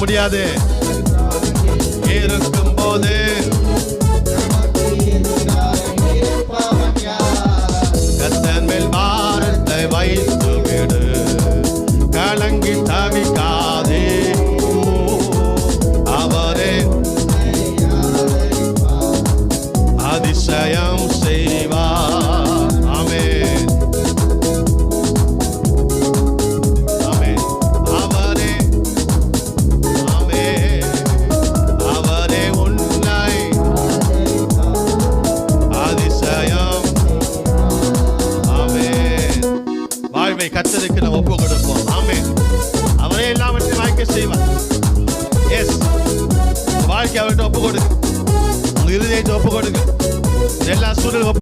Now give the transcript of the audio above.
முடியாது. இருக்கும் போது கர்த்தர் மேல் பாரத்தை வைத்து விடு, கலங்கி தவிக்காதே. அவரே அதிசயம் செய்வார். ஆமென், ஆமென். அவரே, ஆமென், அவரே உன்னை அதிசயம். ஆமென். வாழ்வை கர்த்தருக்கு நாம் ஒப்பு கொடுப்போம். ஆமென். அவரே எல்லாவற்றையும் வாய்க்க செய்வார். எஸ், வாழ்க்கை அவர்கிட்ட ஒப்பு கொடுங்க. உங்க இருதயத்தை ஒப்பு கொடுங்க. எல்லா சூழல்